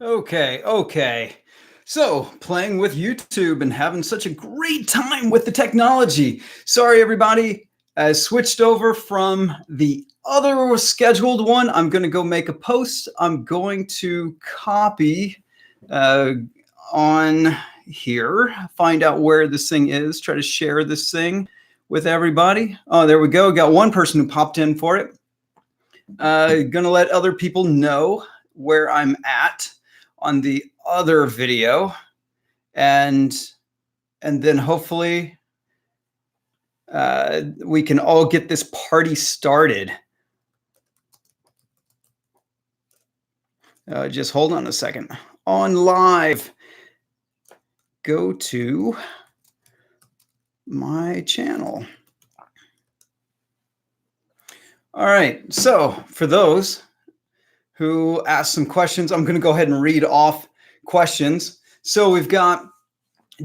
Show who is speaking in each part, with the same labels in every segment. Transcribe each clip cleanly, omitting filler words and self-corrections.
Speaker 1: Okay. So, playing with YouTube and having such a great time with the technology. Sorry, everybody. I switched over from the other scheduled one. I'm going to go make a post. I'm going to copy uh, on here, find out where this thing is, try to share this thing with everybody. Oh, there we go. Got one person who popped in for it. Going to let other people know where I'm at on the other video, and then hopefully we can all get this party started. Just hold on a second. On live, go to my channel. All right, so for those who asked some questions, I'm going to go ahead and read off questions. So we've got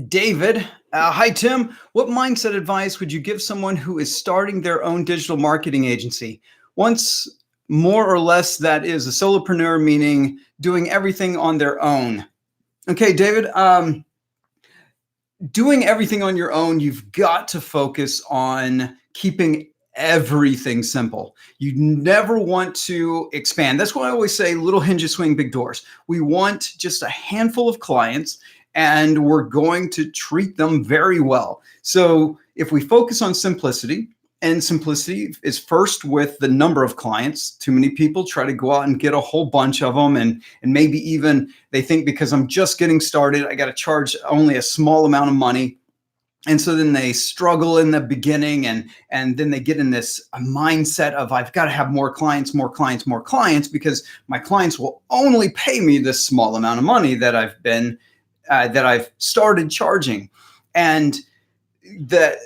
Speaker 1: David. Hi, Tim. What mindset advice would you give someone who is starting their own digital marketing agency? Once more or less, that is a solopreneur, meaning doing everything on their own. Okay, David, doing everything on your own, you've got to focus on keeping everything simple. You never want to expand. That's why I always say little hinges swing big doors. We want just a handful of clients and we're going to treat them very well. So if we focus on simplicity, and simplicity is first with the number of clients. Too many people try to go out and get a whole bunch of them, and maybe even they think because I'm just getting started, I got to charge only a small amount of money. And so then they struggle in the beginning, and then they get in this mindset of I've got to have more clients, because my clients will only pay me this small amount of money that I've started charging. And that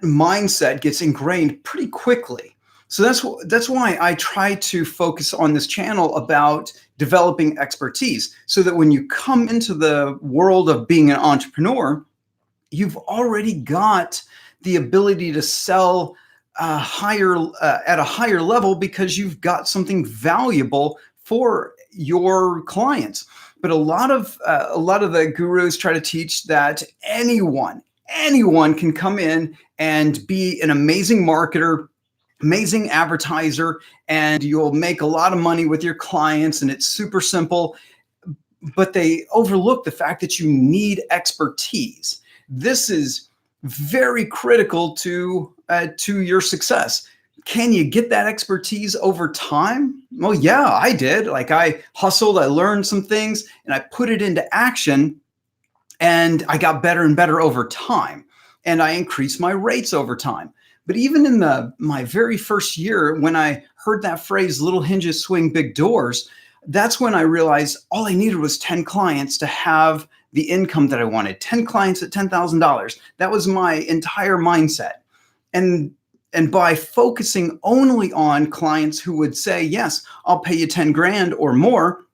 Speaker 1: mindset gets ingrained pretty quickly. So that's why I try to focus on this channel about developing expertise, so that when you come into the world of being an entrepreneur, you've already got the ability to sell at a higher level, because you've got something valuable for your clients. But a lot of the gurus try to teach that anyone can come in and be an amazing marketer, amazing advertiser, and you'll make a lot of money with your clients, and it's super simple. But they overlook the fact that you need expertise. This is very critical to your success. Can you get that expertise over time? Well, yeah, I did. Like, I hustled, I learned some things, and I put it into action, and I got better and better over time, and I increased my rates over time. But even in my very first year, when I heard that phrase, little hinges swing big doors, that's when I realized all I needed was 10 clients to have the income that I wanted. 10 clients at $10,000. That was my entire mindset. And by focusing only on clients who would say, yes, I'll pay you 10 grand or more,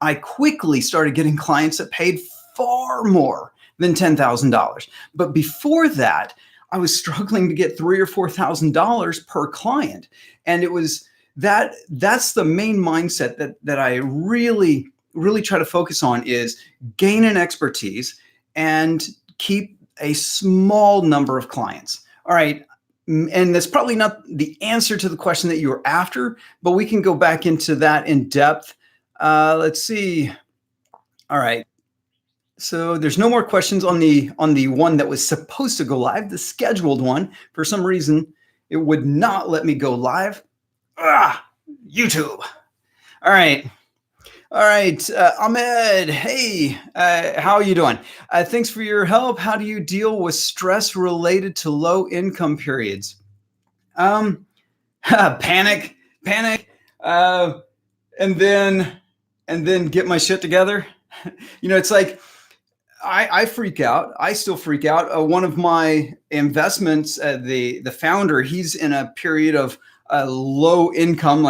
Speaker 1: I quickly started getting clients that paid far more than $10,000. But before that, I was struggling to get $3,000 or $4,000 per client. And it was that's the main mindset that I really try to focus on, is gain an expertise and keep a small number of clients. All right. And that's probably not the answer to the question that you were after, but we can go back into that in depth. Let's see. All right. So there's no more questions on the one that was supposed to go live, the scheduled one. For some reason, it would not let me go live. YouTube. All right. Ahmed, hey, how are you doing? Thanks for your help. How do you deal with stress related to low income periods? Panic, and then get my shit together. It's like, I freak out. I still freak out. One of my investments, the founder, he's in a period of low income,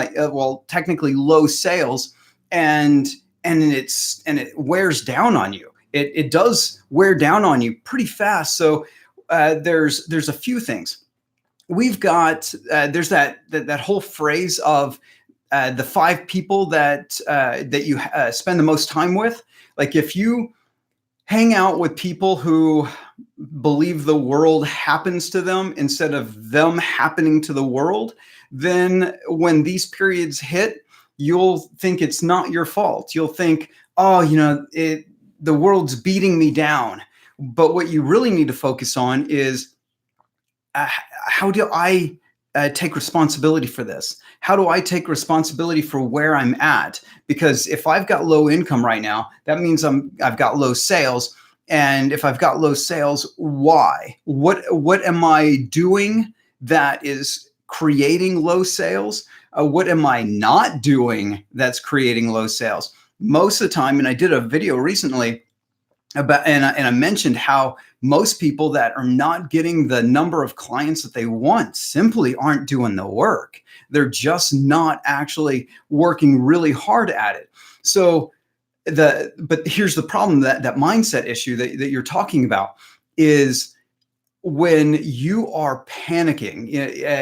Speaker 1: technically low sales, and it wears down on you. It does wear down on you pretty fast. So there's a few things. We've got there's that whole phrase of the 5 people that you spend the most time with. Like if you hang out with people who believe the world happens to them instead of them happening to the world, then when these periods hit, you'll think it's not your fault. You'll think, oh, the world's beating me down. But what you really need to focus on is how do I take responsibility for this? How do I take responsibility for where I'm at? Because if I've got low income right now, that means I've got low sales. And if I've got low sales, why? What am I doing that is creating low sales? What am I not doing that's creating low sales? Most of the time, and I did a video recently about, and I mentioned how most people that are not getting the number of clients that they want simply aren't doing the work. They're just not actually working really hard at it. So but here's the problem, that mindset issue that you're talking about is when you are panicking,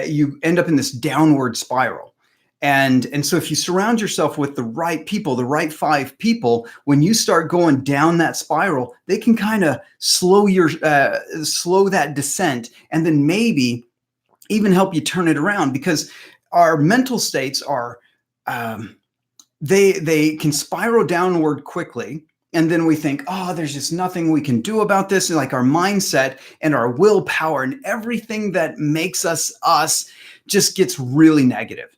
Speaker 1: you end up in this downward spiral. And so if you surround yourself with the right people, the right 5 people, when you start going down that spiral, they can kind of slow that descent, and then maybe even help you turn it around, because our mental states are, they can spiral downward quickly. And then we think, oh, there's just nothing we can do about this. And like our mindset and our willpower and everything that makes us just gets really negative.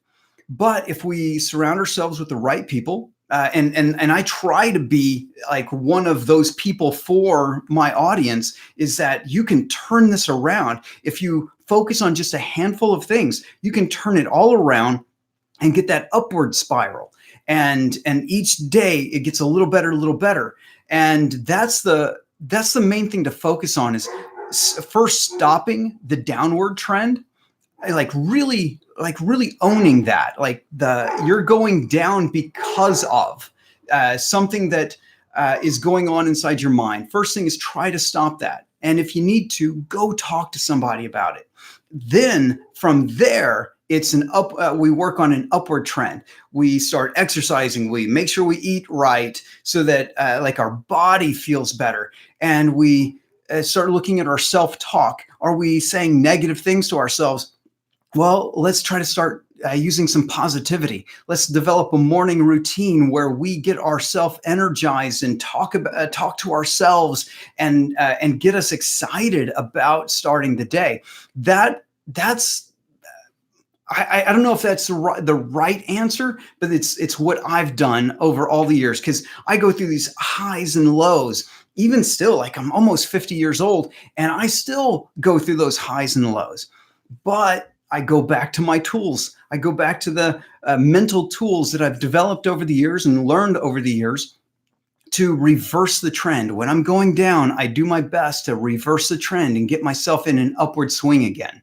Speaker 1: But if we surround ourselves with the right people, and I try to be like one of those people for my audience, is that you can turn this around. If you focus on just a handful of things, you can turn it all around and get that upward spiral. And each day it gets a little better. And that's the main thing to focus on, is first stopping the downward trend, like really owning that, like you're going down because of something that is going on inside your mind. First thing is try to stop that. And if you need to, go talk to somebody about it. Then from there, it's we work on an upward trend. We start exercising. We make sure we eat right so that like our body feels better. And we start looking at our self-talk. Are we saying negative things to ourselves? Well, let's try to start using some positivity. Let's develop a morning routine where we get ourselves energized and talk to ourselves and get us excited about starting the day. That's I don't know if that's the right answer, but it's what I've done over all the years, because I go through these highs and lows. Even still, like I'm almost 50 years old, and I still go through those highs and lows. But I go back to my tools. I go back to the mental tools that I've developed over the years and learned over the years to reverse the trend. When I'm going down, I do my best to reverse the trend and get myself in an upward swing again.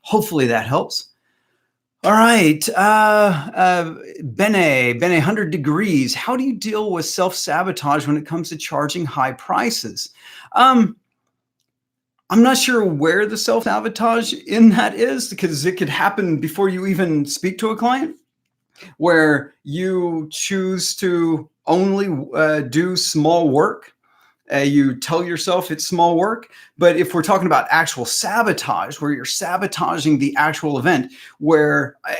Speaker 1: Hopefully that helps. All right, Bene, 100 degrees. How do you deal with self-sabotage when it comes to charging high prices? I'm not sure where the self-sabotage in that is, because it could happen before you even speak to a client, where you choose to only do small work. You tell yourself it's small work. But if we're talking about actual sabotage, where you're sabotaging the actual event,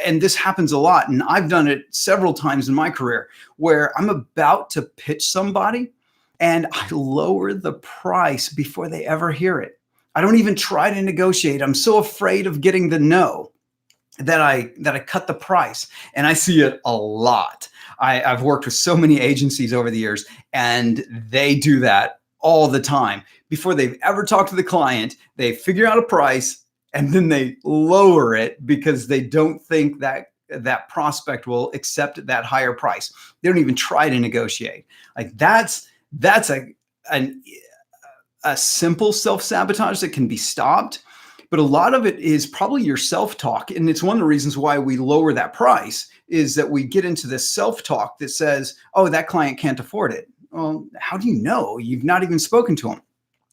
Speaker 1: and this happens a lot, and I've done it several times in my career, where I'm about to pitch somebody and I lower the price before they ever hear it. I don't even try to negotiate. I'm so afraid of getting the no that I cut the price. And I see it a lot. I've worked with so many agencies over the years, and they do that all the time. Before they've ever talked to the client, they figure out a price and then they lower it because they don't think that prospect will accept that higher price. They don't even try to negotiate. Like that's a simple self-sabotage that can be stopped. But a lot of it is probably your self-talk. And it's one of the reasons why we lower that price, is that we get into this self-talk that says, oh, that client can't afford it. Well, how do you know? You've not even spoken to them.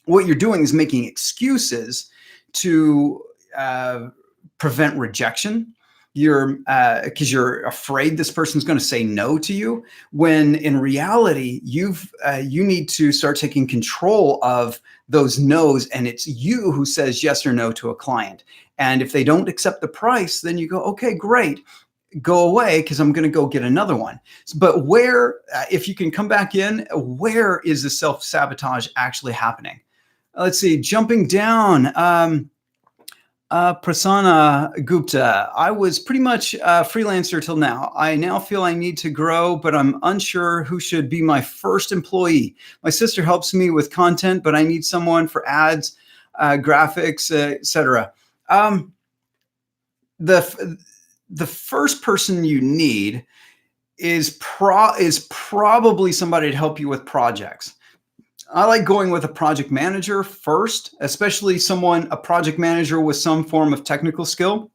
Speaker 1: What you're doing is making excuses to prevent rejection, because you're afraid this person's going to say no to you, when in reality you need to start taking control of those no's, and it's you who says yes or no to a client. And if they don't accept the price, then you go, okay, great, go away, because I'm going to go get another one. But where, if you can come back in, where is the self-sabotage actually happening? Let's see, jumping down. Prasanna Gupta, I was pretty much a freelancer till now. I now feel I need to grow, but I'm unsure who should be my first employee. My sister helps me with content, but I need someone for ads, graphics, etc. The first person you need is probably somebody to help you with projects. I like going with a project manager first, especially a project manager with some form of technical skill.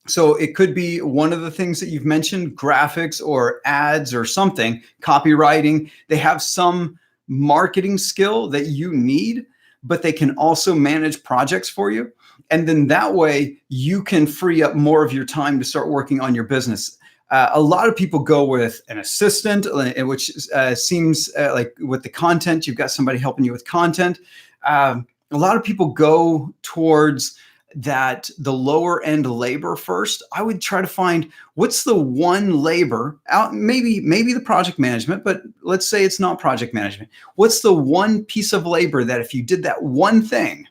Speaker 1: So it could be one of the things that you've mentioned, graphics or ads or something, copywriting. They have some marketing skill that you need, but they can also manage projects for you. And then that way you can free up more of your time to start working on your business. A lot of people go with an assistant, which seems like with the content, you've got somebody helping you with content. A lot of people go towards the lower end labor first. I would try to find what's the one labor out, maybe the project management, but let's say it's not project management. What's the one piece of labor that if you did that one thing,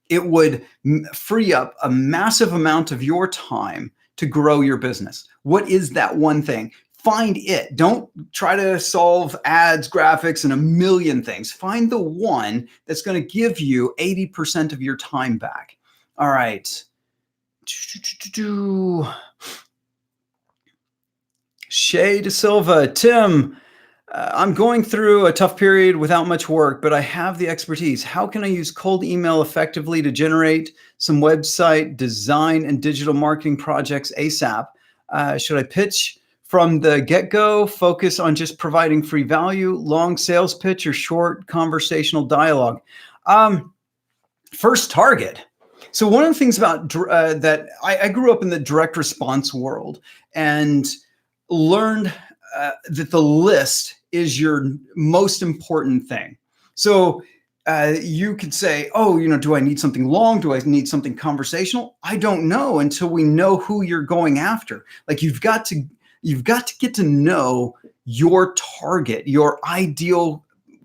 Speaker 1: it would free up a massive amount of your time to grow your business? What is that one thing? Find it. Don't try to solve ads, graphics, and a million things. Find the one that's going to give you 80% of your time back. All right. Shay De Silva, Tim, I'm going through a tough period without much work, but I have the expertise. How can I use cold email effectively to generate some website design and digital marketing projects ASAP? Should I pitch from the get-go, focus on just providing free value, long sales pitch, or short conversational dialogue? First target. So one of the things about that I grew up in the direct response world and learned that the list is your most important thing. So you could say, oh, do I need something long? Do I need something conversational? I don't know until we know who you're going after. Like you've got to get to know your target, your ideal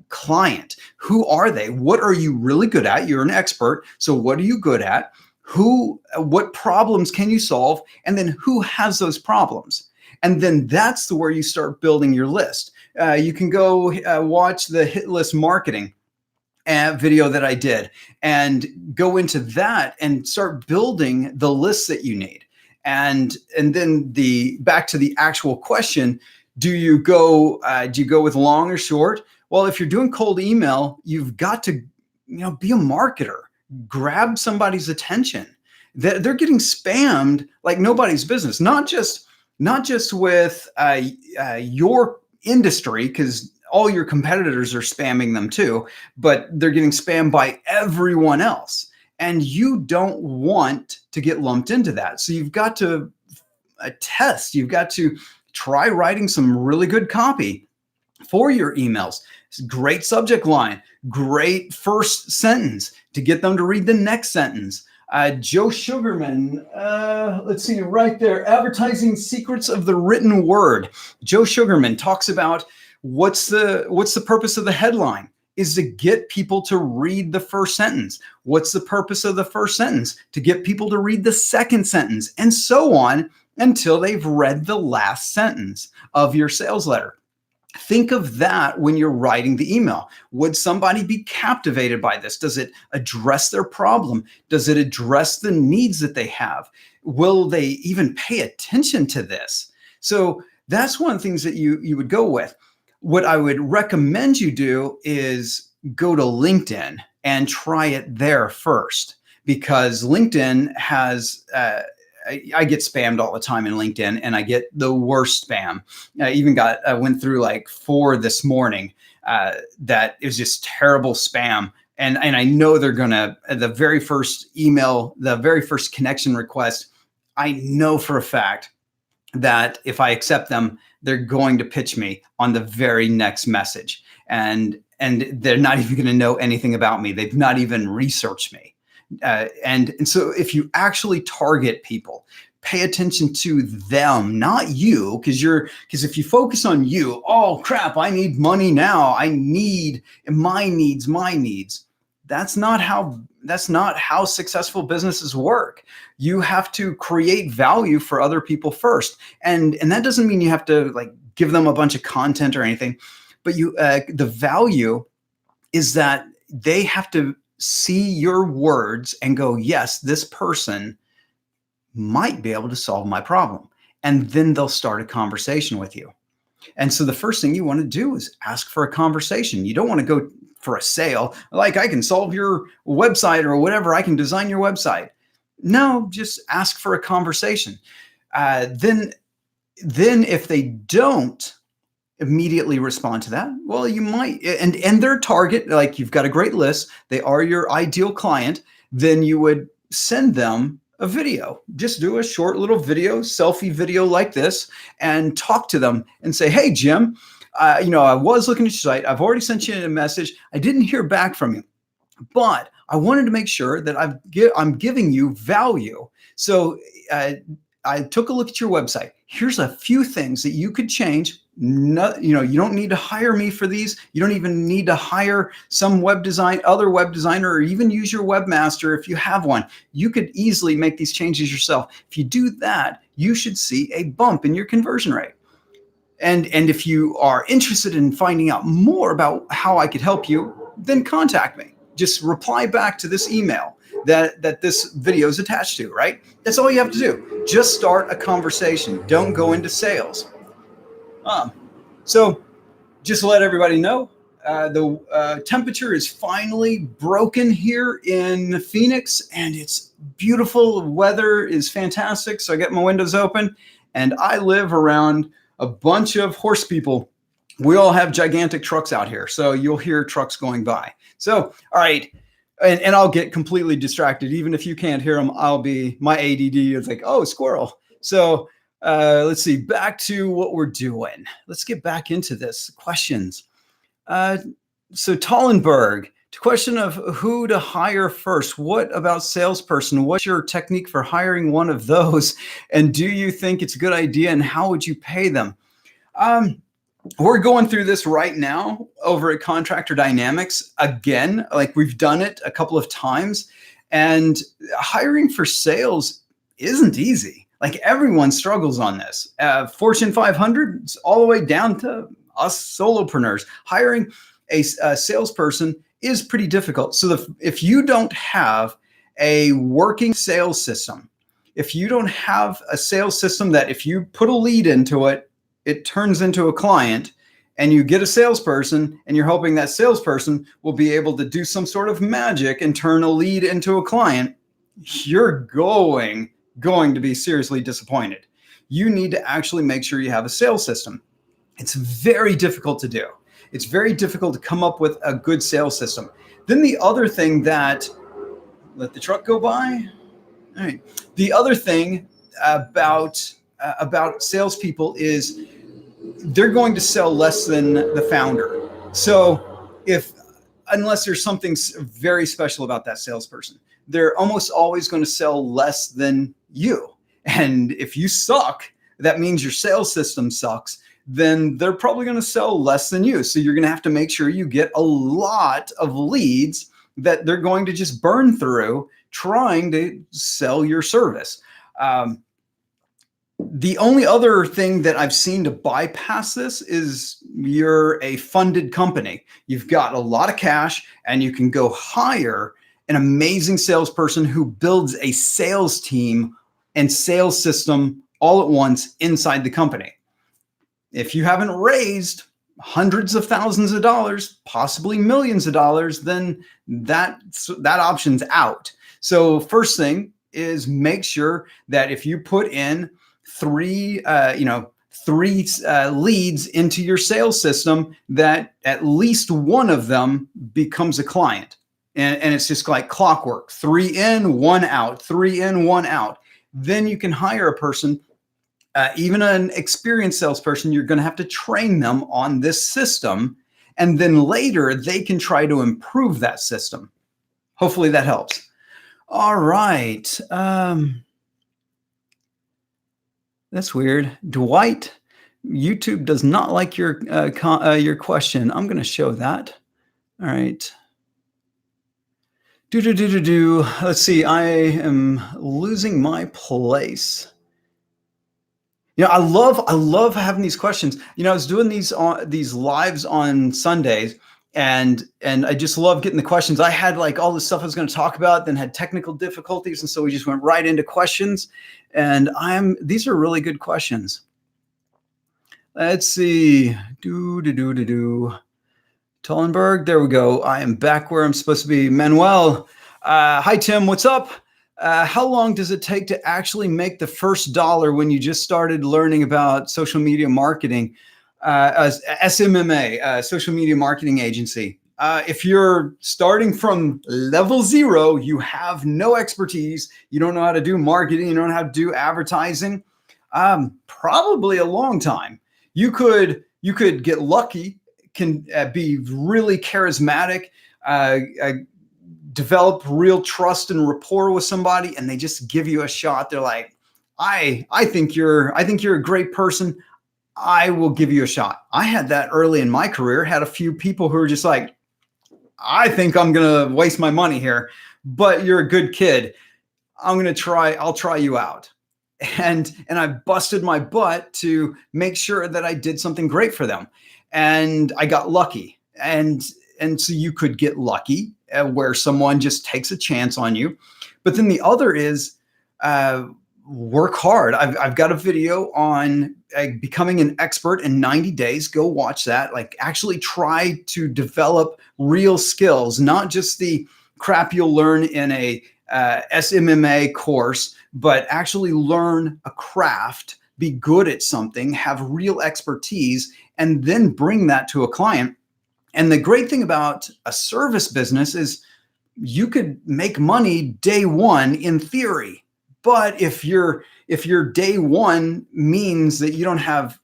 Speaker 1: client. Who are they? What are you really good at? You're an expert. So what are you good at? What problems can you solve? And then who has those problems? And then that's where you start building your list. You can go watch the hit list marketing video that I did and go into that and start building the lists that you need. And then back to the actual question, do you go with long or short? Well, if you're doing cold email, you've got to be a marketer. Grab somebody's attention. They're getting spammed like nobody's business. Not just with your industry, because all your competitors are spamming them too, but they're getting spammed by everyone else. And you don't want to get lumped into that. So you've got to test. You've got to try writing some really good copy for your emails. Great subject line, great first sentence to get them to read the next sentence. Joe Sugarman, let's see right there, Advertising Secrets of the Written Word. Joe Sugarman talks about what's the purpose of the headline is to get people to read the first sentence. What's the purpose of the first sentence? To get people to read the second sentence, and so on until they've read the last sentence of your sales letter. Think of that when you're writing the email. Would somebody be captivated by this? Does it address their problem? Does it address the needs that they have? Will they even pay attention to this? So that's one of the things that you would go with. What I would recommend you do is go to LinkedIn and try it there first, because LinkedIn has I get spammed all the time in LinkedIn, and I get the worst spam. I went through like 4 this morning that is just terrible spam. And I know they're the very first email, the very first connection request, I know for a fact that if I accept them, they're going to pitch me on the very next message. And they're not even going to know anything about me. They've not even researched me. And so if you actually target people, pay attention to them, not you, because if you focus on you, oh crap, I need money now. I need my needs. That's not how successful businesses work. You have to create value for other people first. And that doesn't mean you have to like give them a bunch of content or anything, but the value is that they have to see your words and go, yes, this person might be able to solve my problem. And then they'll start a conversation with you. And so the first thing you want to do is ask for a conversation. You don't want to go for a sale, like I can solve your website or whatever, I can design your website. No, just ask for a conversation. Then if they don't immediately respond to that, well, you might, and their target, like you've got a great list, they are your ideal client, then you would send them a video. Just do a short little video, selfie video like this, and talk to them and say, hey, Jim, I was looking at your site. I've already sent you a message. I didn't hear back from you, but I wanted to make sure that I'm giving you value. So I took a look at your website. Here's a few things that you could change. No, you don't need to hire me for these. You don't even need to hire some other web designer, or even use your webmaster if you have one. You could easily make these changes yourself. If you do that, you should see a bump in your conversion rate. And if you are interested in finding out more about how I could help you, then contact me. Just reply back to this email that this video is attached to, right? That's all you have to do. Just start a conversation. Don't go into sales. So just to let everybody know, the temperature is finally broken here in Phoenix, and it's beautiful. The weather is fantastic. So I get my windows open, and I live around a bunch of horse people. We all have gigantic trucks out here, so you'll hear trucks going by. So, all right. And I'll get completely distracted. Even if you can't hear them, my ADD is like, oh, squirrel. So let's see, back to what we're doing. Let's get back into this. Questions. So Tallenberg, to question of who to hire first. What about salesperson? What's your technique for hiring one of those? And do you think it's a good idea? And how would you pay them? We're going through this right now over at Contractor Dynamics. Again, like we've done it a couple of times, and hiring for sales isn't easy. Like everyone struggles on this. Fortune 500 all the way down to us solopreneurs. Hiring a salesperson is pretty difficult. So if you don't have a working sales system, if you don't have a sales system that if you put a lead into it, it turns into a client, and you get a salesperson and you're hoping that salesperson will be able to do some sort of magic and turn a lead into a client, you're going to be seriously disappointed. You need to actually make sure you have a sales system. It's very difficult to do. It's very difficult to come up with a good sales system. Then the other thing that, let the truck go by. All right. The other thing about salespeople is they're going to sell less than the founder. So unless there's something very special about that salesperson, they're almost always going to sell less than you. And if you suck, that means your sales system sucks. Then they're probably going to sell less than you. So you're going to have to make sure you get a lot of leads that they're going to just burn through trying to sell your service. The only other thing that I've seen to bypass this is you're a funded company. You've got a lot of cash and you can go hire an amazing salesperson who builds a sales team and sales system all at once inside the company. If you haven't raised hundreds of thousands of dollars, possibly millions of dollars, then that option's out. So first thing is make sure that if you put in three leads into your sales system, that at least one of them becomes a client. And it's just like clockwork, 3 in, 1 out, 3 in, 1 out. then you can hire a person, even an experienced salesperson. You're going to have to train them on this system. And then later they can try to improve that system. Hopefully that helps. All right. That's weird. Dwight, YouTube does not like your question. I'm going to show that. All right. Let's see. I am losing my place. I love having these questions. I was doing these lives on Sundays, and I just love getting the questions. I had like all the stuff I was going to talk about, then had technical difficulties, and so we just went right into questions. And these are really good questions. Let's see. Tullenberg, there we go. I am back where I'm supposed to be. Manuel, hi Tim, what's up? How long does it take to actually make the first dollar when you just started learning about social media marketing? As SMMA, social media marketing agency. If you're starting from level 0, you have no expertise, you don't know how to do marketing, you don't know how to do advertising, probably a long time. You could get lucky, can be really charismatic, develop real trust and rapport with somebody, and they just give you a shot. They're like, I think you're a great person. I will give you a shot. I had that early in my career, had a few people who were just like, I think I'm going to waste my money here, but you're a good kid. I'll try you out. And I busted my butt to make sure that I did something great for them. And I got lucky. And so you could get lucky where someone just takes a chance on you. But then the other is work hard. I've got a video on becoming an expert in 90 days. Go watch that. Like actually try to develop real skills, not just the crap you'll learn in a SMMA course, but actually learn a craft, be good at something, have real expertise, and then bring that to a client. And the great thing about a service business is you could make money day one in theory. But if your day one means that you don't have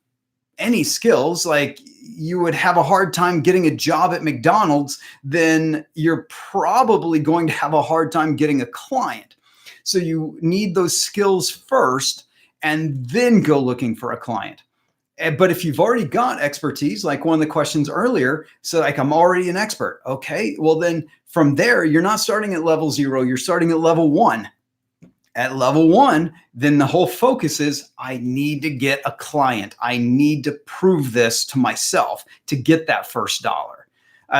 Speaker 1: any skills, like you would have a hard time getting a job at McDonald's, then you're probably going to have a hard time getting a client. So you need those skills first and then go looking for a client. But if you've already got expertise, like one of the questions earlier, so like I'm already an expert. Okay, well then from there, you're not starting at level 0, you're starting at level 1. At level 1, then the whole focus is I need to get a client. I need to prove this to myself to get that first dollar.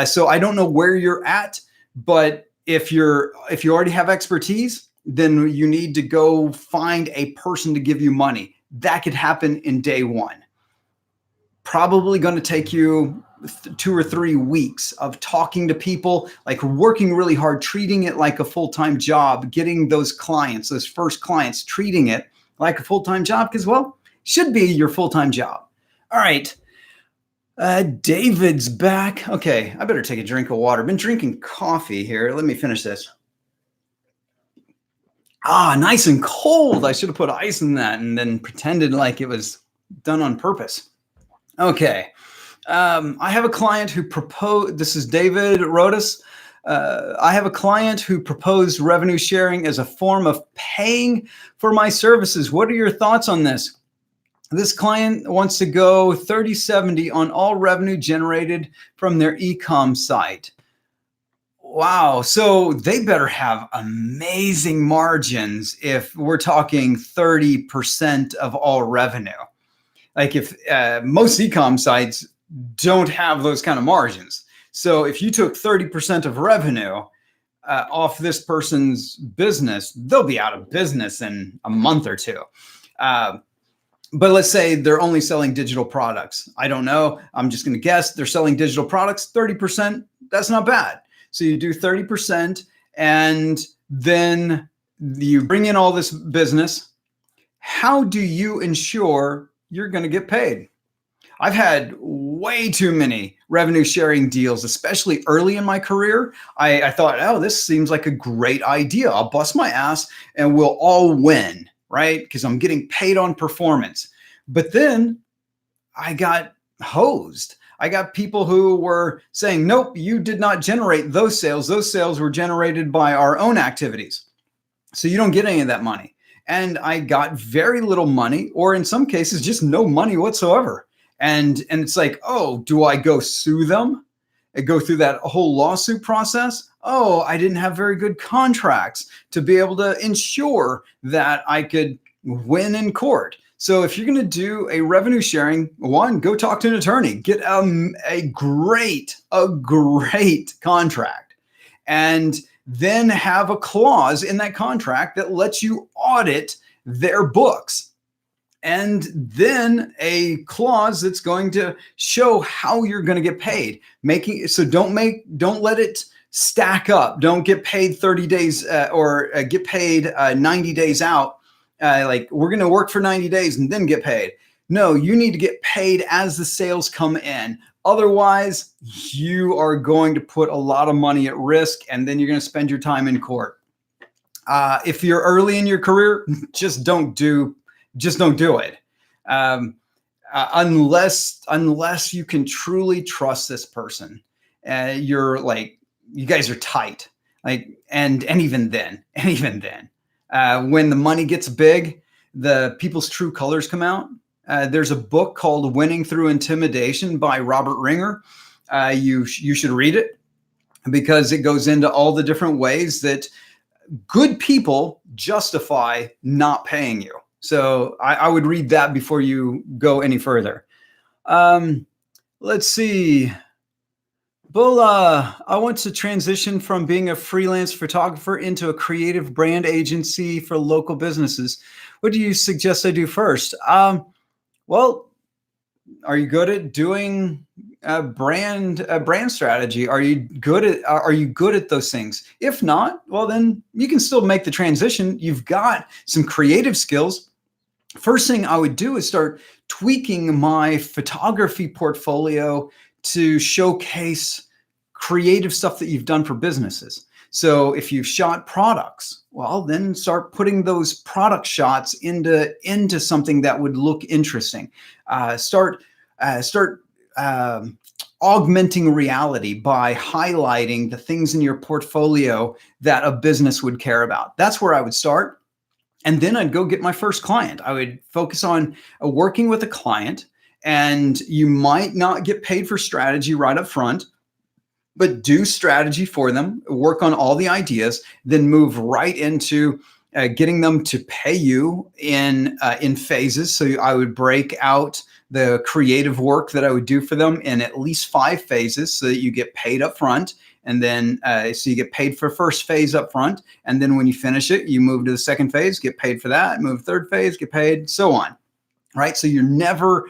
Speaker 1: So I don't know where you're at, but if you already have expertise, then you need to go find a person to give you money. That could happen in day 1. Probably going to take you 2 or 3 weeks of talking to people, like working really hard, treating it like a full-time job, getting those clients, those first clients, treating it like a full-time job because, well, should be your full-time job. All right. David's back. Okay, I better take a drink of water. Been drinking coffee here. Let me finish this. Nice and cold. I should have put ice in that and then pretended like it was done on purpose. Okay. I have a client who proposed, this is David Rodas. I have a client who proposed revenue sharing as a form of paying for my services. What are your thoughts on this? This client wants to go 30-70 on all revenue generated from their e-com site. Wow. So they better have amazing margins if we're talking 30% of all revenue. Like if most e-com sites don't have those kind of margins. So if you took 30% of revenue off this person's business, they'll be out of business in a month or 2. But let's say they're only selling digital products. I don't know. I'm just going to guess they're selling digital products. 30%, that's not bad. So you do 30% and then you bring in all this business. How do you ensure you're going to get paid? I've had way too many revenue sharing deals, especially early in my career. I thought, oh, this seems like a great idea. I'll bust my ass and we'll all win. right? Because I'm getting paid on performance. But then I got hosed. I got people who were saying, nope, you did not generate those sales. Those sales were generated by our own activities. So you don't get any of that money. And I got very little money, or in some cases, just no money whatsoever. And it's like, oh, do I go sue them and go through that whole lawsuit process? Oh, I didn't have very good contracts to be able to ensure that I could win in court. So if you're going to do a revenue sharing, one, go talk to an attorney, get a great contract, and then have a clause in that contract that lets you audit their books. And then a clause that's going to show how you're going to get paid. Don't let it stack up. Don't get paid 30 days or get paid 90 days out. Like we're going to work for 90 days and then get paid. No, you need to get paid as the sales come in. Otherwise, you are going to put a lot of money at risk, and then you're going to spend your time in court. If you're early in your career, just don't do it. Unless you can truly trust this person. You're like, you guys are tight. Like, and even then, when the money gets big, the people's true colors come out. There's a book called Winning Through Intimidation by Robert Ringer. You should read it because it goes into all the different ways that good people justify not paying you. So I would read that before you go any further. Let's see. Bola, I want to transition from being a freelance photographer into a creative brand agency for local businesses. What do you suggest I do first? Well, are you good at doing a brand strategy? Are you good at those things? If not, well, then you can still make the transition. You've got some creative skills. First thing I would do is start tweaking my photography portfolio to showcase creative stuff that you've done for businesses. So if you've shot products, well, then start putting those product shots into something that would look interesting. Start augmenting reality by highlighting the things in your portfolio that a business would care about. That's where I would start. And then I'd go get my first client. I would focus on working with a client, and you might not get paid for strategy right up front, but do strategy for them, work on all the ideas, then move right into getting them to pay you in phases. So I would break out the creative work that I would do for them in at least 5 phases so that you get paid up front. And then so you get paid for first phase up front. And then when you finish it, you move to the second phase, get paid for that, move third phase, get paid, so on. Right? So you're never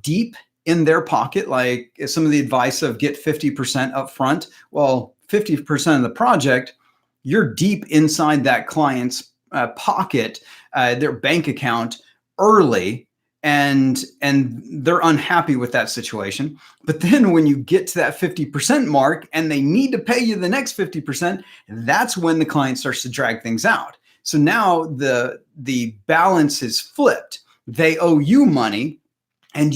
Speaker 1: deep in their pocket, like some of the advice of get 50% up front. Well, 50% of the project, you're deep inside that client's pocket, their bank account early, and they're unhappy with that situation. But then when you get to that 50% mark and they need to pay you the next 50%, that's when the client starts to drag things out. So now the balance is flipped. They owe you money, and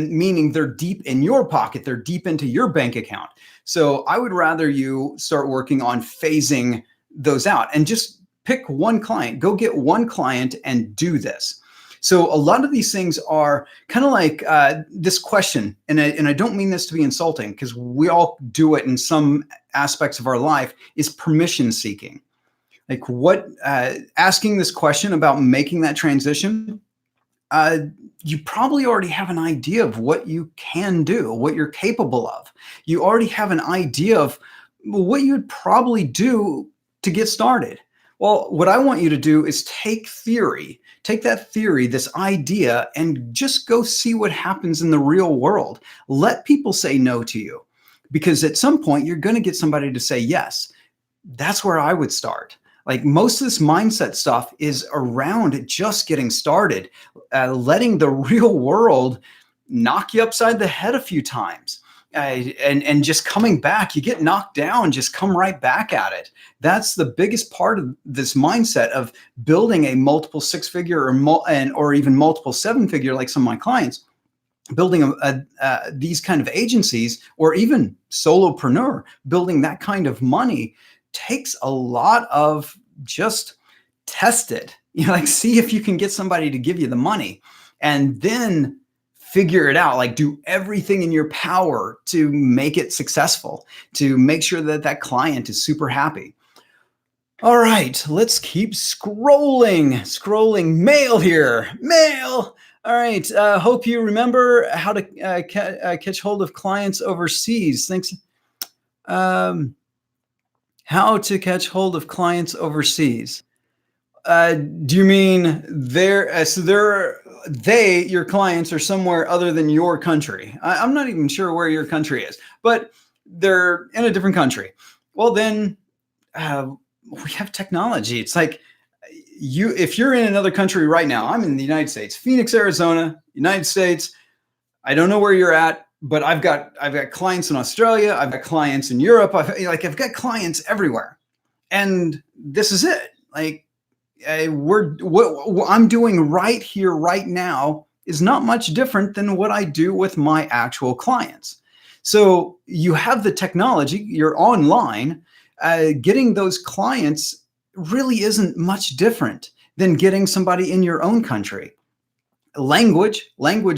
Speaker 1: meaning they're deep in your pocket, they're deep into your bank account. So I would rather you start working on phasing those out and just pick one client, go get one client and do this. So a lot of these things are kind of like this question, and I don't mean this to be insulting because we all do it in some aspects of our life, is permission seeking. Like asking this question about making that transition, you probably already have an idea of what you can do, what you're capable of. You already have an idea of what you'd probably do to get started. Well, what I want you to do is take that theory, this idea, and just go see what happens in the real world. Let people say no to you, because at some point you're going to get somebody to say yes. That's where I would start. Like most of this mindset stuff is around just getting started, letting the real world knock you upside the head a few times. and just coming back, you get knocked down, just come right back at it. That's the biggest part of this mindset of building a multiple six-figure or even multiple seven-figure, like some of my clients, building these kind of agencies, or even solopreneur, building that kind of money takes a lot of just test it. Like see if you can get somebody to give you the money, and then figure it out. Like do everything in your power to make it successful, to make sure that that client is super happy. All right, let's keep scrolling. Mail here, mail. All right, hope you remember how to catch hold of clients overseas. Thanks. How to catch hold of clients overseas. Do you mean your clients are somewhere other than your country? I'm not even sure where your country is, but they're in a different country. Well, then we have technology. It's like if you're in another country right now, I'm in the United States, Phoenix, Arizona, United States. I don't know where you're at, but I've got clients in Australia. I've got clients in Europe. I've got clients everywhere, and this is it. Like what I'm doing right here, right now, is not much different than what I do with my actual clients. So you have the technology, you're online, getting those clients really isn't much different than getting somebody in your own country. Language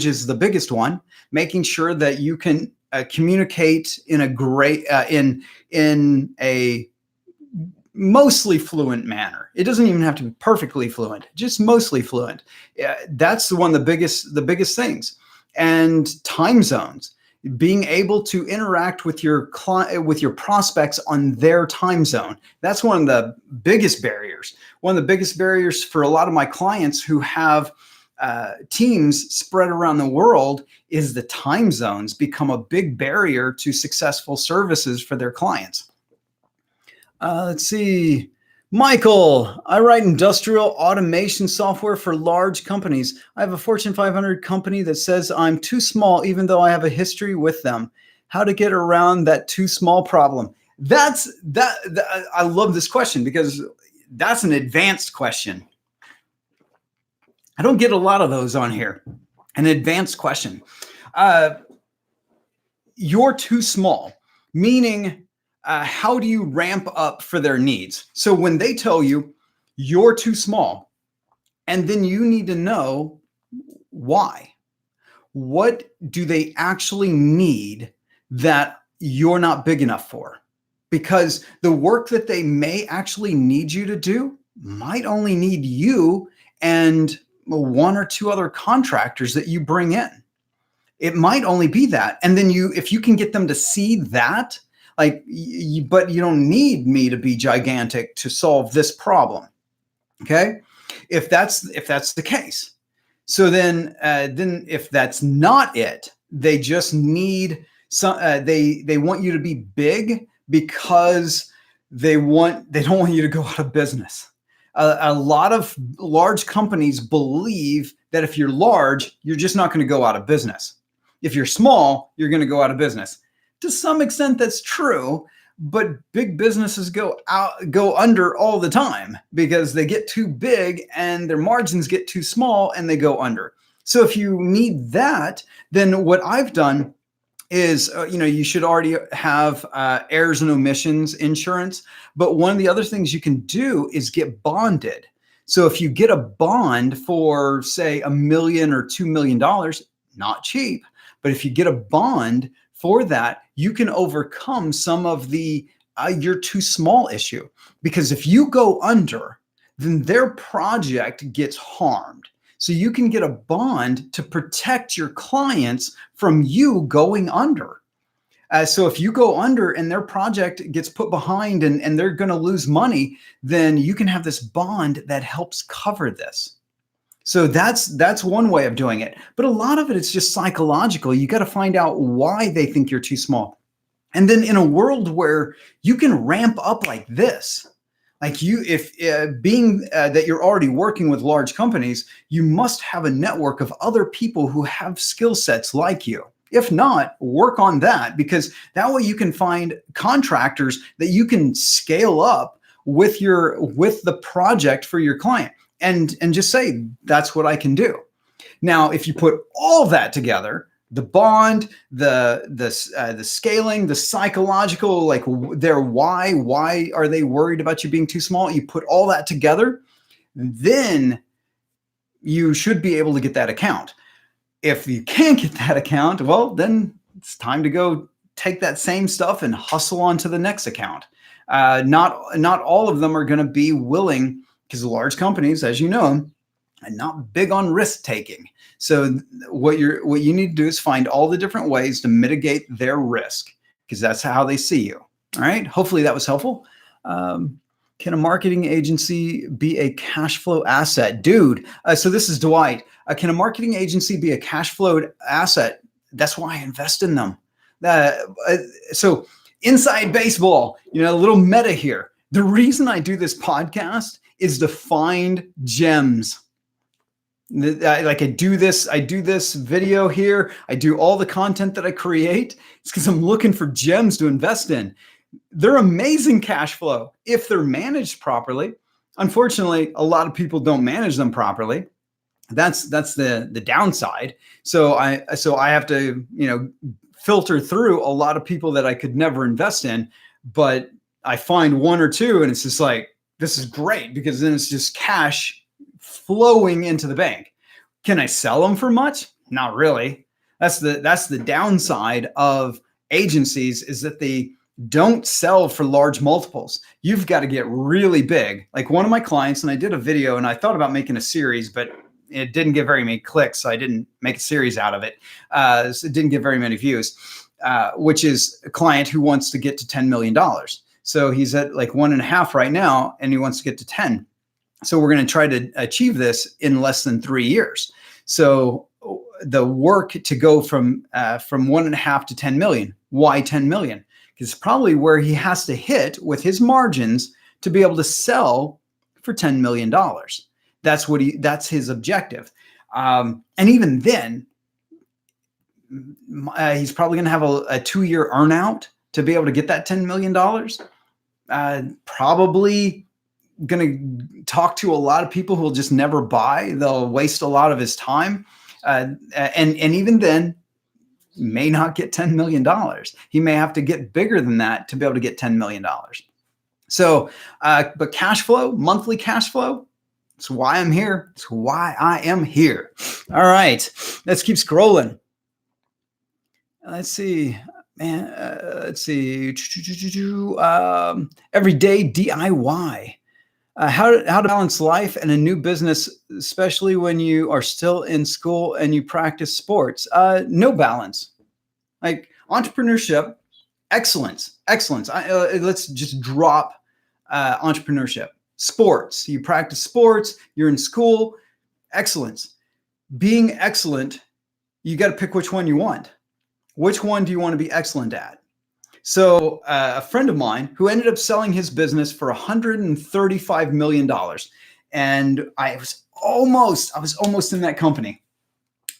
Speaker 1: is the biggest one, making sure that you can communicate in a great, in a mostly fluent manner. It doesn't even have to be perfectly fluent, just mostly fluent. That's one of the biggest things. And time zones, being able to interact with your prospects on their time zone. That's one of the biggest barriers. One of the biggest barriers for a lot of my clients who have teams spread around the world is the time zones become a big barrier to successful services for their clients. Let's see. Michael, I write industrial automation software for large companies. I have a Fortune 500 company that says I'm too small, even though I have a history with them. How to get around that too small problem? I love this question because that's an advanced question. I don't get a lot of those on here. An advanced question. You're too small, meaning how do you ramp up for their needs? So when they tell you you're too small, and then you need to know why. What do they actually need that you're not big enough for? Because the work that they may actually need you to do might only need you and one or two other contractors that you bring in. It might only be that. And then if you can get them to see that, but you don't need me to be gigantic to solve this problem. Okay. If that's the case. So then if that's not it, they just need they want you to be big because they don't want you to go out of business. A lot of large companies believe that if you're large, you're just not going to go out of business. If you're small, you're going to go out of business. To some extent, that's true, but big businesses go under all the time because they get too big and their margins get too small and they go under. So if you need that, then what I've done is, you should already have errors and omissions insurance. But one of the other things you can do is get bonded. So if you get a bond for, say, $1 million or $2 million, not cheap, but if you get a bond for that, you can overcome some of the you're too small issue. Because if you go under, then their project gets harmed. So you can get a bond to protect your clients from you going under. So if you go under and their project gets put behind and they're going to lose money, then you can have this bond that helps cover this. So that's one way of doing it. But a lot of it is just psychological. You got to find out why they think you're too small. And then in a world where you can ramp up like this, like being that you're already working with large companies, you must have a network of other people who have skill sets like you. If not, work on that, because that way you can find contractors that you can scale up with the project for your client, and just say, that's what I can do. Now, if you put all that together, the bond, the scaling, the psychological, like their why are they worried about you being too small? You put all that together, then you should be able to get that account. If you can't get that account, well, then it's time to go take that same stuff and hustle on to the next account. Not all of them are going to be willing, because large companies, as you know, are not big on risk taking. So what you need to do is find all the different ways to mitigate their risk, because that's how they see you. All right. Hopefully that was helpful. Can a marketing agency be a cash flow asset? Dude, so this is Dwight. Can a marketing agency be a cash flow asset? That's why I invest in them. So inside baseball, a little meta here. The reason I do this podcast is to find gems. I do this video here. I do all the content that I create. It's because I'm looking for gems to invest in. They're amazing cash flow if they're managed properly. Unfortunately, a lot of people don't manage them properly. That's the downside. So I have to, filter through a lot of people that I could never invest in, but I find one or two and it's just like, this is great, because then it's just cash flowing into the bank. Can I sell them for much? Not really. That's the downside of agencies, is that they don't sell for large multiples. You've got to get really big. Like one of my clients, and I did a video and I thought about making a series, but it didn't get very many clicks. So I didn't make a series out of it. So it didn't get very many views, which is a client who wants to get to $10 million. So he's at like 1.5 right now, and he wants to get to 10. So we're going to try to achieve this in less than 3 years. So the work to go from 1.5 to 10 million. Why 10 million? Because it's probably where he has to hit with his margins to be able to sell for $10 million. That's his objective. And even then, he's probably going to have a 2-year earnout to be able to get that $10 million. Probably going to talk to a lot of people who will just never buy. They'll waste a lot of his time. And even then, may not get $10 million. He may have to get bigger than that to be able to get $10 million. So, but cash flow, monthly cash flow, it's why I'm here. It's why I am here. All right, let's keep scrolling. Let's see, man. Let's see. Everyday DIY. How to balance life and a new business, especially when you are still in school and you practice sports. No balance. Like entrepreneurship, excellence. Let's just drop entrepreneurship. Sports. You practice sports. You're in school. Excellence. Being excellent, you got to pick which one you want. Which one do you want to be excellent at? So a friend of mine who ended up selling his business for $135 million. And I was almost in that company.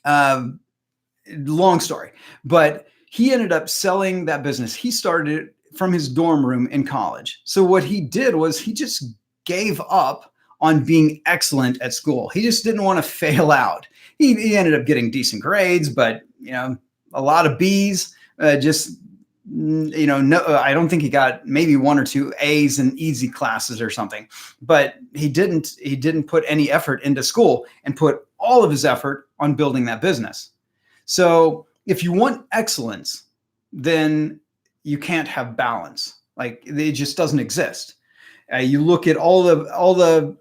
Speaker 1: Long story, but he ended up selling that business. He started it from his dorm room in college. So what he did was he just gave up on being excellent at school. He just didn't want to fail out. He ended up getting decent grades, but a lot of B's, no, I don't think he got maybe 1 or 2 A's in easy classes or something, but he didn't put any effort into school and put all of his effort on building that business. So if you want excellence, then you can't have balance. Like it just doesn't exist. You look at all the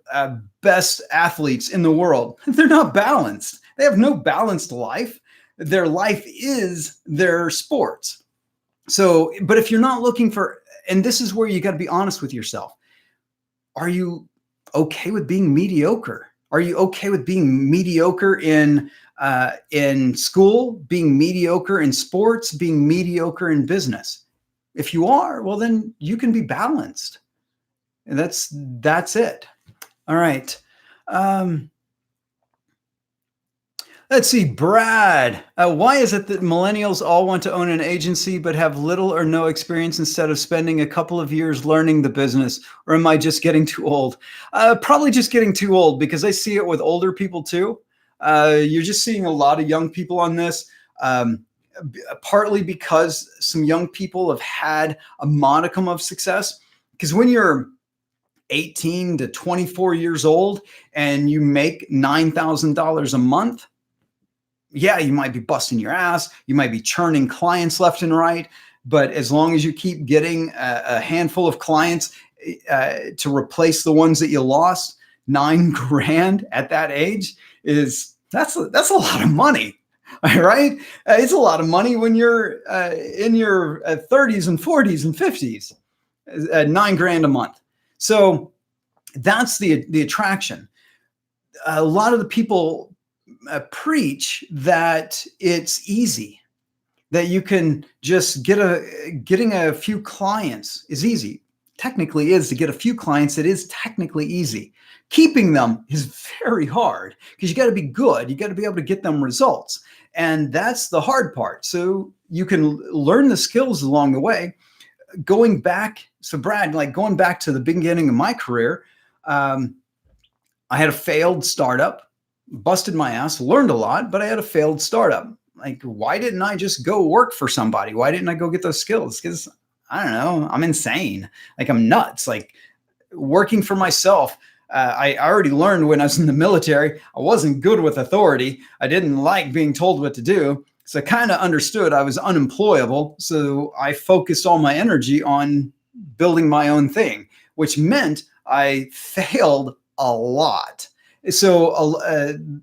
Speaker 1: best athletes in the world, they're not balanced. They have no balanced life. Their life is their sports. So, but if you're not looking for, and this is where you got to be honest with yourself. Are you okay with being mediocre? Are you okay with being mediocre in school, being mediocre in sports, being mediocre in business? If you are, well, then you can be balanced. And that's it. All right. Let's see, Brad. Why is it that millennials all want to own an agency but have little or no experience instead of spending a couple of years learning the business? Or am I just getting too old? Probably just getting too old, because I see it with older people too. You're just seeing a lot of young people on this. Partly because some young people have had a modicum of success. Because when you're 18 to 24 years old and you make $9,000 a month, yeah, you might be busting your ass. You might be churning clients left and right. But as long as you keep getting a handful of clients to replace the ones that you lost, $9,000 at that age that's a lot of money. All right. It's a lot of money when you're in your 30s and 40s and 50s, $9,000 a month. So that's the attraction. A lot of the people preach that it's easy, that you can just getting a few clients is easy. Technically is to get a few clients. It is technically easy. Keeping them is very hard, because you got to be good. You got to be able to get them results. And that's the hard part. So you can learn the skills along the way. Going back, so Brad, like going back to the beginning of my career, I had a failed startup, busted my ass, learned a lot, but I had a failed startup. Like, why didn't I just go work for somebody? Why didn't I go get those skills? Because I don't know, I'm insane. Like, I'm nuts. Like, working for myself. I already learned when I was in the military, I wasn't good with authority. I didn't like being told what to do. So I kind of understood I was unemployable. So I focused all my energy on building my own thing, which meant I failed a lot. So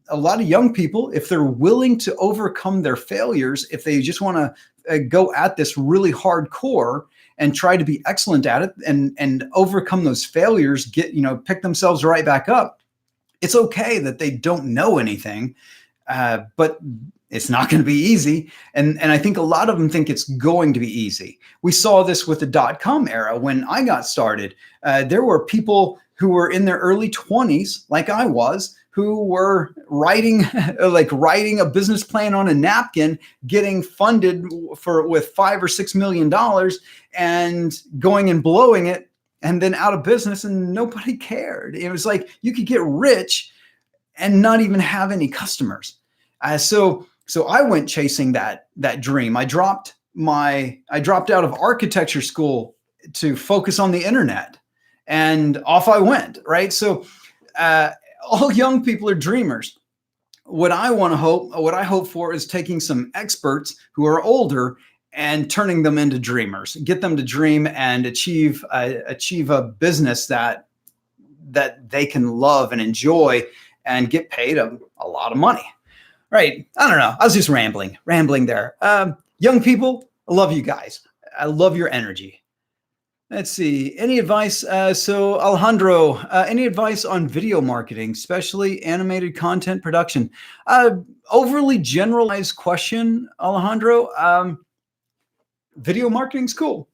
Speaker 1: a lot of young people, if they're willing to overcome their failures, if they just want to go at this really hardcore and try to be excellent at it and overcome those failures, pick themselves right back up. It's okay that they don't know anything, but it's not going to be easy. And I think a lot of them think it's going to be easy. We saw this with the .com era. When I got started, there were people who were in their early 20s, like I was, who were writing a business plan on a napkin, getting funded with $5 or $6 million, and going and blowing it, and then out of business, and nobody cared. It was like you could get rich and not even have any customers. So I went chasing that dream. I dropped out of architecture school to focus on the internet, and off I went. Right. So all young people are dreamers. What I hope for is taking some experts who are older and turning them into dreamers, get them to dream and achieve a business that they can love and enjoy and get paid a lot of money. Right. I don't know. I was just rambling there. Young people, I love you guys. I love your energy. Let's see. Any advice? So Alejandro, any advice on video marketing, especially animated content production? Overly generalized question, Alejandro. Video marketing's cool.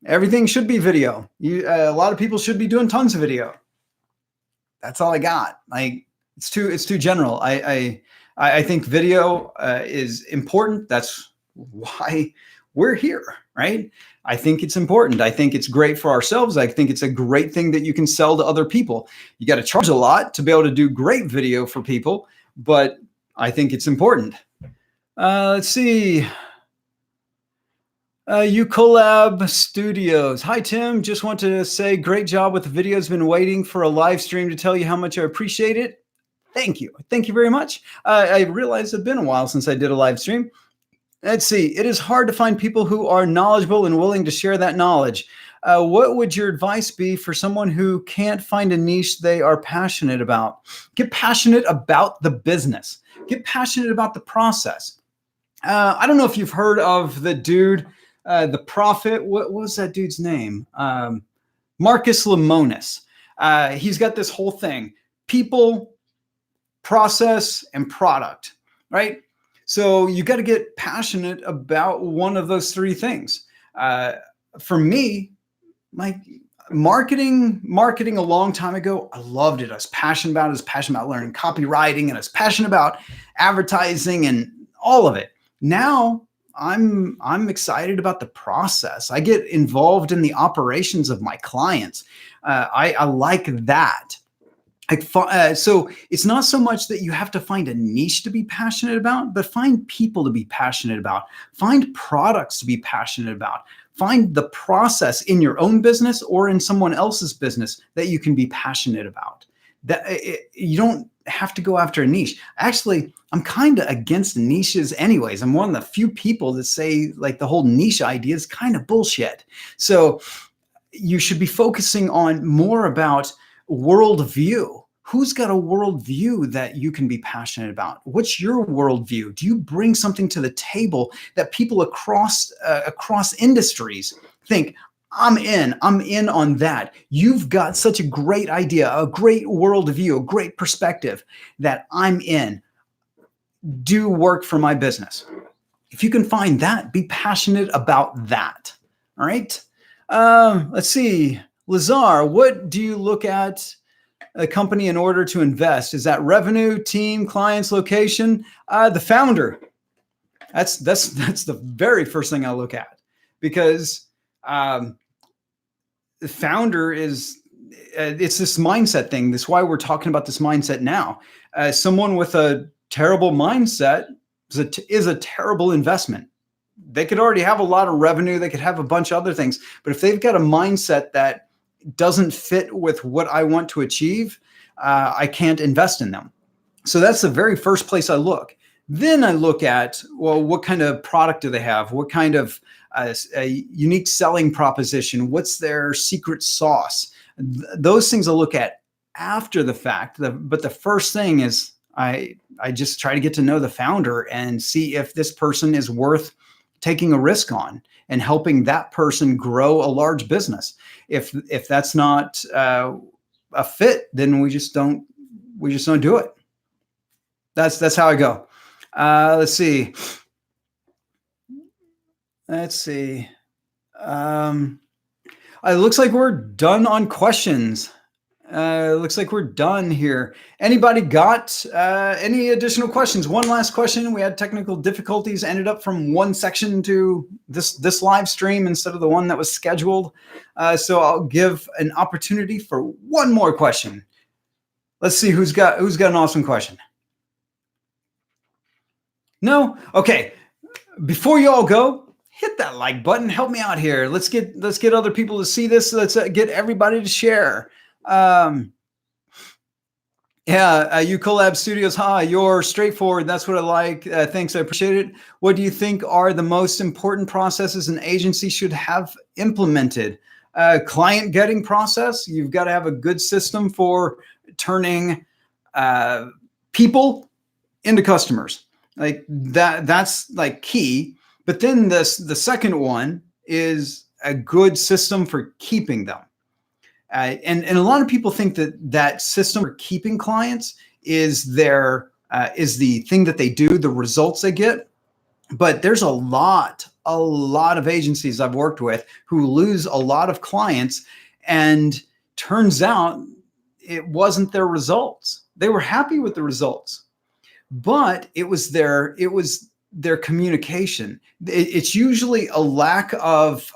Speaker 1: Everything should be video. A lot of people should be doing tons of video. That's all I got. Like, it's too general. I think video is important. That's why we're here, right? I think it's important. I think it's great for ourselves. I think it's a great thing that you can sell to other people. You got to charge a lot to be able to do great video for people, but I think it's important. Let's see. Ucolab Studios. Hi, Tim. Just want to say great job with the videos. Been waiting for a live stream to tell you how much I appreciate it. Thank you. Thank you very much. I realize it's been a while since I did a live stream. Let's see. It is hard to find people who are knowledgeable and willing to share that knowledge. What would your advice be for someone who can't find a niche they are passionate about? Get passionate about the business. Get passionate about the process. I don't know if you've heard of the dude, the prophet. What was that dude's name? Marcus Lemonis. He's got this whole thing: people, process, and product, right? So you got to get passionate about one of those three things. For me, like, marketing a long time ago, I loved it. I was passionate about it. I was passionate about learning copywriting, and I was passionate about advertising and all of it. Now I'm excited about the process. I get involved in the operations of my clients. I like that. So it's not so much that you have to find a niche to be passionate about, but find people to be passionate about, find products to be passionate about, find the process in your own business or in someone else's business that you can be passionate about. You don't have to go after a niche. Actually, I'm kind of against niches anyways. I'm one of the few people that say like the whole niche idea is kind of bullshit. So you should be focusing on more about worldview. Who's got a worldview that you can be passionate about? What's your worldview? Do you bring something to the table that people across industries think, I'm in on that. You've got such a great idea, a great worldview, a great perspective that I'm in. Do work for my business. If you can find that, be passionate about that. All right. Let's see. Lazar, what do you look at a company in order to invest? Is that revenue, team, clients, location? The founder. That's the very first thing I look at, because the founder is, it's this mindset thing. That's why we're talking about this mindset now. Someone with a terrible mindset is a terrible investment. They could already have a lot of revenue. They could have a bunch of other things. But if they've got a mindset that doesn't fit with what I want to achieve, I can't invest in them. So that's the very first place I look. Then I look at, well, what kind of product do they have? What kind of a unique selling proposition? What's their secret sauce? Those things I'll look at after the fact. But the first thing is I just try to get to know the founder and see if this person is worth taking a risk on and helping that person grow a large business. If that's not a fit, then we just don't do it. That's how I go. Let's see. It looks like we're done on questions. Looks like we're done here. Anybody got any additional questions? One last question. We had technical difficulties, ended up from one section to this live stream instead of the one that was scheduled. So I'll give an opportunity for one more question. Let's see who's got an awesome question. No? Okay. Before you all go, hit that like button. Help me out here. Let's get other people to see this. Let's get everybody to share. You Collab Studios. Hi, you're straightforward. That's what I like. Thanks. I appreciate it. What do you think are the most important processes an agency should have implemented? Client getting process. You've got to have a good system for turning people into customers. Like that's like key. But then the second one is a good system for keeping them. And a lot of people think that system for keeping clients is the thing that they do, the results they get. But there's a lot of agencies I've worked with who lose a lot of clients, and turns out it wasn't their results. They were happy with the results, but it was their communication. It's usually a lack of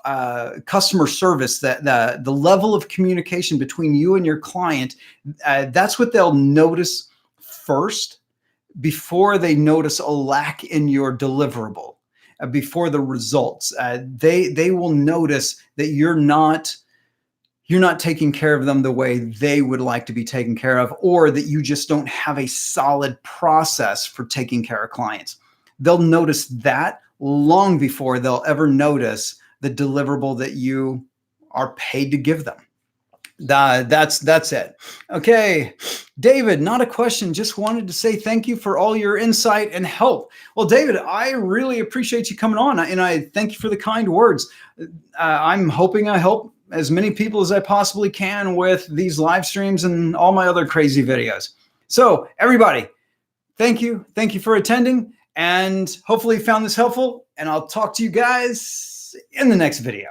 Speaker 1: customer service, that the level of communication between you and your client, that's what they'll notice first before they notice a lack in your deliverable, before the results. They will notice that you're not taking care of them the way they would like to be taken care of, or that you just don't have a solid process for taking care of clients. They'll notice that long before they'll ever notice the deliverable that you are paid to give them. That's it. Okay, David, not a question. Just wanted to say thank you for all your insight and help. Well, David, I really appreciate you coming on, and I thank you for the kind words. I'm hoping I help as many people as I possibly can with these live streams and all my other crazy videos. So everybody, thank you. Thank you for attending. And hopefully you found this helpful, and I'll talk to you guys in the next video.